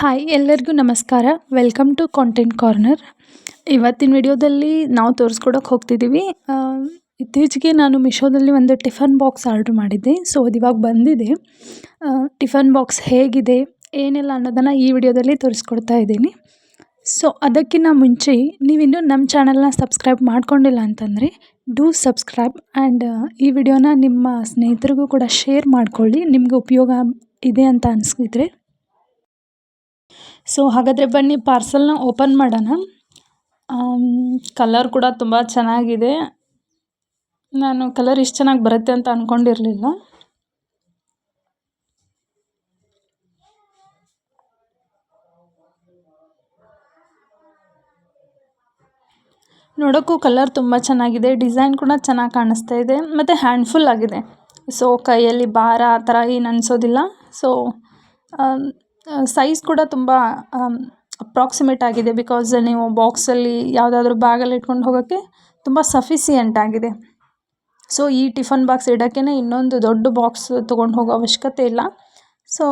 Hi ಎಲ್ಲರಿಗೂ ನಮಸ್ಕಾರ. Welcome to content corner. ಇವತ್ತಿನ ವಿಡಿಯೋದಲ್ಲಿ ನಾವು ತೋರಿಸ್ಕೊಡೋಕೆ ಹೋಗ್ತಿದ್ದೀವಿ. ಇತ್ತೀಚೆಗೆ ನಾನು ಮಿಶೋದಲ್ಲಿ ಒಂದು ಟಿಫನ್ ಬಾಕ್ಸ್ ಆರ್ಡ್ರ್ ಮಾಡಿದ್ದೆ. ಸೊ ಅದು ಇವಾಗ ಬಂದಿದೆ. ಟಿಫನ್ ಬಾಕ್ಸ್ ಹೇಗಿದೆ ಏನೆಲ್ಲ ಅನ್ನೋದನ್ನು ಈ ವಿಡಿಯೋದಲ್ಲಿ ತೋರಿಸ್ಕೊಡ್ತಾ ಇದ್ದೀನಿ. ಸೊ ಅದಕ್ಕಿಂತ ಮುಂಚೆ ನೀವಿನ್ನೂ ನಮ್ಮ ಚಾನಲ್ನ ಸಬ್ಸ್ಕ್ರೈಬ್ ಮಾಡ್ಕೊಂಡಿಲ್ಲ ಅಂತಂದರೆ ಡೂ ಸಬ್ಸ್ಕ್ರೈಬ್ ಆ್ಯಂಡ್ ಈ ವಿಡಿಯೋನ ನಿಮ್ಮ ಸ್ನೇಹಿತರಿಗೂ ಕೂಡ ಶೇರ್ ಮಾಡ್ಕೊಳ್ಳಿ, ನಿಮಗೆ ಉಪಯೋಗ ಇದೆ ಅಂತ ಅನಿಸಿದ್ರೆ. ಸೊ ಹಾಗಾದರೆ ಬನ್ನಿ ಪಾರ್ಸಲ್ನ ಓಪನ್ ಮಾಡೋಣ. ಕಲರ್ ಕೂಡ ತುಂಬ ಚೆನ್ನಾಗಿದೆ. ನಾನು ಕಲರ್ ಇಷ್ಟು ಚೆನ್ನಾಗಿ ಬರುತ್ತೆ ಅಂತ ಅಂದ್ಕೊಂಡಿರಲಿಲ್ಲ. ನೋಡೋಕ್ಕೂ ಕಲರ್ ತುಂಬ ಚೆನ್ನಾಗಿದೆ, ಡಿಸೈನ್ ಕೂಡ ಚೆನ್ನಾಗಿ ಕಾಣಿಸ್ತಾ ಇದೆ ಮತ್ತು ಹ್ಯಾಂಡ್ಫುಲ್ ಆಗಿದೆ. ಸೊ ಕೈಯಲ್ಲಿ ಭಾರ ಆ ಥರ ಏನು ಅನಿಸೋದಿಲ್ಲ. ಸೊ ಸೈಜ್ ಕೂಡ ತುಂಬ ಅಪ್ರಾಕ್ಸಿಮೇಟ್ ಆಗಿದೆ, ಬಿಕಾಸ್ ನೀವು ಬಾಕ್ಸಲ್ಲಿ ಯಾವುದಾದ್ರೂ ಬ್ಯಾಗಲ್ಲಿ ಇಟ್ಕೊಂಡು ಹೋಗೋಕ್ಕೆ ತುಂಬ ಸಫಿಸಿಯೆಂಟ್ ಆಗಿದೆ. ಸೊ ಈ ಟಿಫನ್ ಬಾಕ್ಸ್ ಇಡೋಕ್ಕೇ ಇನ್ನೊಂದು ದೊಡ್ಡ ಬಾಕ್ಸ್ ತೊಗೊಂಡು ಹೋಗೋ ಅವಶ್ಯಕತೆ ಇಲ್ಲ. ಸೊ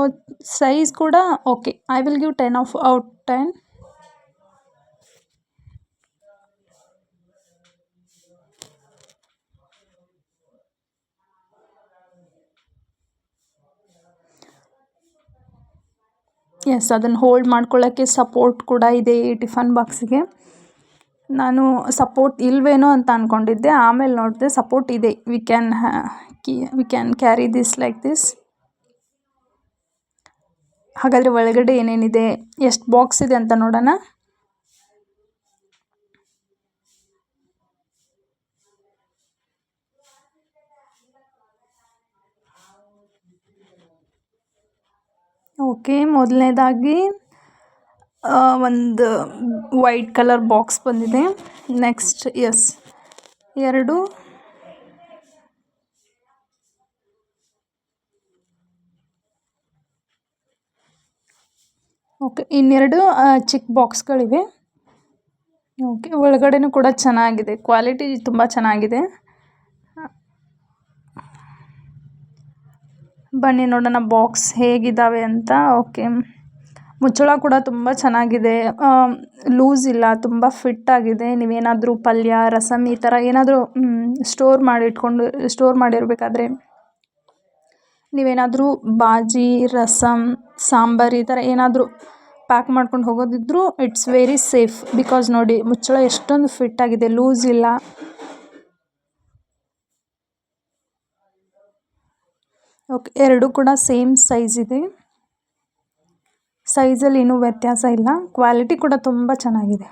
ಸೈಜ್ ಕೂಡ okay. I will give 10/10. Yes, ಅದನ್ನು ಹೋಲ್ಡ್ ಮಾಡ್ಕೊಳ್ಳೋಕ್ಕೆ ಸಪೋರ್ಟ್ ಕೂಡ ಇದೆ ಈ ಟಿಫನ್ ಬಾಕ್ಸಿಗೆ. ನಾನು ಸಪೋರ್ಟ್ ಇಲ್ವೇನೋ ಅಂತ ಅಂದ್ಕೊಂಡಿದ್ದೆ, ಆಮೇಲೆ ನೋಡಿದೆ ಸಪೋರ್ಟ್ ಇದೆ. We can carry this like this. ಹಾಗಾದರೆ ಒಳಗಡೆ ಏನೇನಿದೆ, ಎಷ್ಟು ಬಾಕ್ಸ್ ಇದೆ ಅಂತ ನೋಡೋಣ. ಓಕೆ, ಮೊದಲನೇದಾಗಿ ಒಂದು ವೈಟ್ ಕಲರ್ ಬಾಕ್ಸ್ ಬಂದಿದೆ. ನೆಕ್ಸ್ಟ್ ಎರಡು ಓಕೆ, ಇನ್ನೆರಡು ಚಿಕ್ಕ ಬಾಕ್ಸ್ಗಳಿವೆ. ಓಕೆ, ಒಳಗಡೆನೂ ಕೂಡ ಚೆನ್ನಾಗಿದೆ, ಕ್ವಾಲಿಟಿ ತುಂಬ ಚೆನ್ನಾಗಿದೆ. ಬನ್ನಿ ನೋಡೋಣ ಬಾಕ್ಸ್ ಹೇಗಿದ್ದಾವೆ ಅಂತ. ಓಕೆ, ಮುಚ್ಚಳ ಕೂಡ ತುಂಬ ಚೆನ್ನಾಗಿದೆ, ಲೂಸ್ ಇಲ್ಲ, ತುಂಬ ಫಿಟ್ ಆಗಿದೆ. ನೀವೇನಾದರೂ ಪಲ್ಯ, ರಸಮ್ ಈ ಥರ ಏನಾದರೂ ಸ್ಟೋರ್ ಮಾಡಿರಬೇಕಾದ್ರೆ, ನೀವೇನಾದರೂ ಬಾಜಿ, ರಸಮ್, ಸಾಂಬಾರು ಈ ಥರ ಏನಾದರೂ ಪ್ಯಾಕ್ ಮಾಡ್ಕೊಂಡು ಹೋಗೋದಿದ್ರೂ ಇಟ್ಸ್ ವೆರಿ ಸೇಫ್. ಬಿಕಾಸ್ ನೋಡಿ ಮುಚ್ಚಳ ಎಷ್ಟೊಂದು ಫಿಟ್ ಆಗಿದೆ, ಲೂಸ್ ಇಲ್ಲ. ಓಕೆ, ಎರಡು ಕೂಡ ಸೇಮ್ ಸೈಜ್ ಇದೆ. ಸೈಜಲ್ಲಿ ಏನೂ ವ್ಯತ್ಯಾಸ ಇಲ್ಲ. ಕ್ವಾಲಿಟಿ ಕೂಡ ತುಂಬ ಚೆನ್ನಾಗಿದೆ.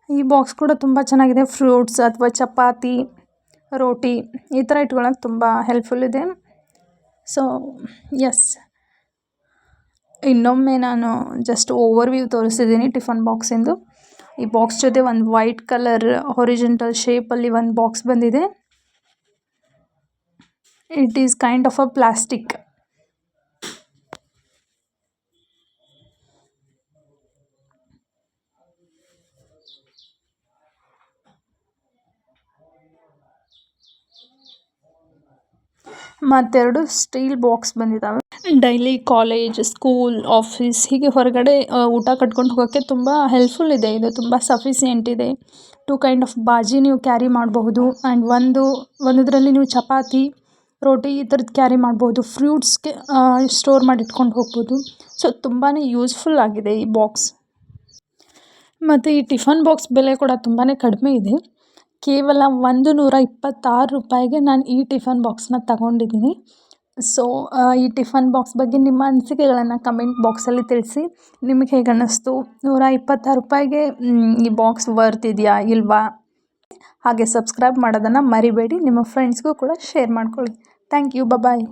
ಈ ಬಾಕ್ಸ್ ಕೂಡ ತುಂಬ ಚೆನ್ನಾಗಿದೆ. ಫ್ರೂಟ್ಸ್ ಅಥವಾ ಚಪಾತಿ, ರೋಟಿ ಈ ಥರ ಇಟ್ಕೊಳ್ಳೋಕೆ ತುಂಬ ಹೆಲ್ಪ್ಫುಲ್ ಇದೆ. ಸೊ ಇನ್ನೊಮ್ಮೆ ನಾನು ಜಸ್ಟ್ ಓವರ್ವ್ಯೂ ತೋರಿಸಿದ್ದೀನಿ ಟಿಫನ್ ಬಾಕ್ಸಿಂದು. ಈ ಬಾಕ್ಸ್ ಜೊತೆ ಒಂದು ವೈಟ್ ಕಲರ್ ಹೊರಿಜೆಂಟಲ್ ಶೇಪಲ್ಲಿ ಒಂದು ಬಾಕ್ಸ್ ಬಂದಿದೆ. It is kind of a plastic. ಮತ್ತೆರಡು ಸ್ಟೀಲ್ ಬಾಕ್ಸ್ ಬಂದಿದ್ದಾವೆ. ಡೈಲಿ ಕಾಲೇಜ್, ಸ್ಕೂಲ್, ಆಫೀಸ್ ಹೀಗೆ ಹೊರಗಡೆ ಊಟ ಕಟ್ಕೊಂಡು ಹೋಗೋಕ್ಕೆ ತುಂಬ ಹೆಲ್ಪ್ಫುಲ್ ಇದೆ. ಇದು ತುಂಬ ಸಫಿಸಿಯೆಂಟ್ ಇದೆ. 2 ಕೈಂಡ್ ಆಫ್ ಬಾಜಿ ನೀವು ಕ್ಯಾರಿ ಮಾಡಬಹುದು. ಆ್ಯಂಡ್ ಒಂದರಲ್ಲಿ ನೀವು ಚಪಾತಿ, ರೋಟಿ ಈ ಥರದ್ದು ಕ್ಯಾರಿ ಮಾಡ್ಬೋದು. ಫ್ರೂಟ್ಸ್ಗೆ ಸ್ಟೋರ್ ಮಾಡಿ ಇಟ್ಕೊಂಡು ಹೋಗ್ಬೋದು. ಸೊ ತುಂಬಾ ಯೂಸ್ಫುಲ್ ಆಗಿದೆ ಈ ಬಾಕ್ಸ್. ಮತ್ತು ಈ ಟಿಫನ್ ಬಾಕ್ಸ್ ಬೆಲೆ ಕೂಡ ತುಂಬಾ ಕಡಿಮೆ ಇದೆ. ಕೇವಲ 126 ರೂಪಾಯಿಗೆ ನಾನು ಈ ಟಿಫನ್ ಬಾಕ್ಸ್ನ ತಗೊಂಡಿದ್ದೀನಿ. ಸೊ ಈ ಟಿಫನ್ ಬಾಕ್ಸ್ ಬಗ್ಗೆ ನಿಮ್ಮ ಅನಿಸಿಕೆಗಳನ್ನು ಕಮೆಂಟ್ ಬಾಕ್ಸಲ್ಲಿ ತಿಳಿಸಿ. ನಿಮಗೆ ಹೇಗೆ ಅನ್ನಿಸ್ತು? 126 ರೂಪಾಯಿಗೆ ಈ ಬಾಕ್ಸ್ ವರ್ತ್ ಇದೆಯಾ ಇಲ್ವಾ? ಹಾಗೆ ಸಬ್ಸ್ಕ್ರೈಬ್ ಮಾಡೋದನ್ನು ಮರಿಬೇಡಿ. ನಿಮ್ಮ ಫ್ರೆಂಡ್ಸ್ಗೂ ಕೂಡ ಶೇರ್ ಮಾಡ್ಕೊಳ್ಳಿ. Thank you. ಬಾಯ್.